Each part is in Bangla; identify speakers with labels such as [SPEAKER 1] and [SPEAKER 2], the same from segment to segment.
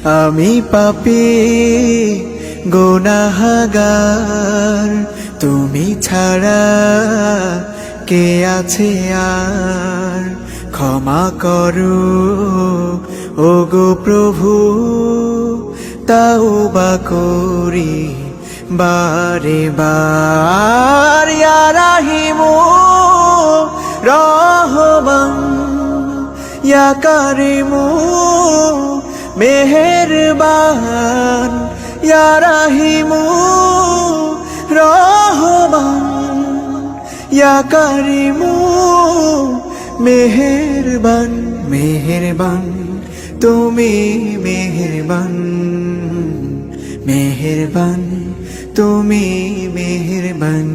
[SPEAKER 1] আমি পাপী গুনাহগার, তুমি ছাড়া কে আছে আর। ক্ষমা করো ওগো প্রভু, তাওবা করি বারে বার। ইয়া রাহিমু রহমান, ইয়া কারিমু মেহেরবান, ইয়া রাহিমু রহমান, ইয়া কারিমু মেহেরবান। মেহেরবান তুমি মেহেরবান, মেহেরবান তুমি মেহেরবান।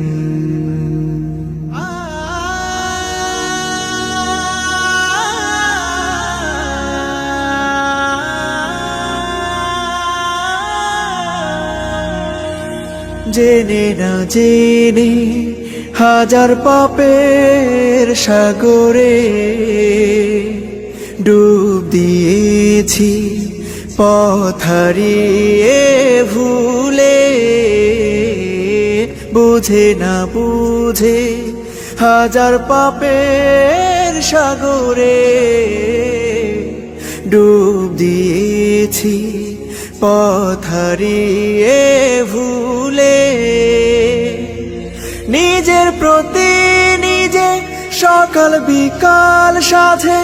[SPEAKER 1] জেনে না জেনে হাজার পাপের সাগরে ডুব দিয়েছি, পথ হারিয়ে ভুলে। বুঝে না বুঝে হাজার পাপের সাগরে ডুব দিয়েছি, পথ হারিয়ে ভুলে। নিজের প্রতি নিজে সকাল বিকাল সাধে,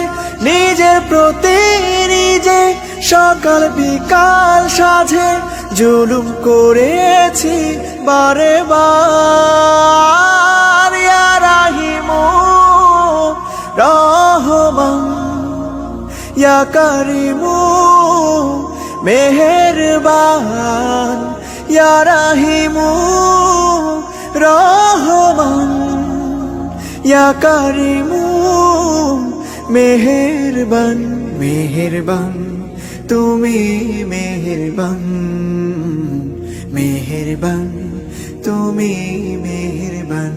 [SPEAKER 1] নিজের প্রতি নিজে সকাল বিকাল সাধে জুলুম করেছি বারে বার। ইয়া রাহিমু রহমান, ইয়া কারিমু মেহেরবান, ইয়া রাহিমু রহমান, ইয়া কারিমু মেহেরবান। মেহেরবান তুমি মেহেরবান, মেহেরবান তুমি মেহেরবান।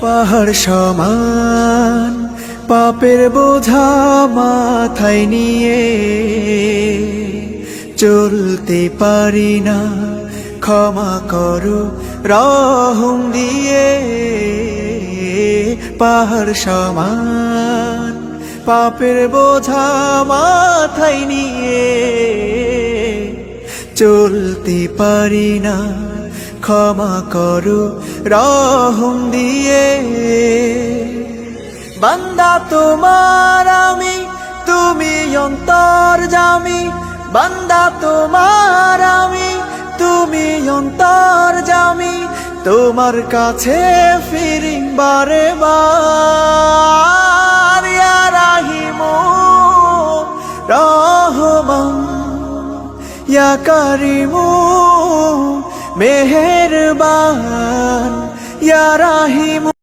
[SPEAKER 1] পাহাড় সমান পাপের বোঝা মাথায় নিয়ে চলতে পারি না, ক্ষমা করো রহম দিয়ে। পাহাড় সমান পাপের বোঝা মাথায় নিয়ে চলতে পারি না, ক্ষমা করো রহম দিয়ে। বান্দা তোমার আমি, তুমি অন্তর্যামী। বান্দা তোমার আমি, তুমি অন্তর্যামী। তোমার কাছে ফিরি বারে বার। ইয়া রাহিমু রহমান, ইয়া কারিমু মেহেরবান, ইয়া রাহিমু।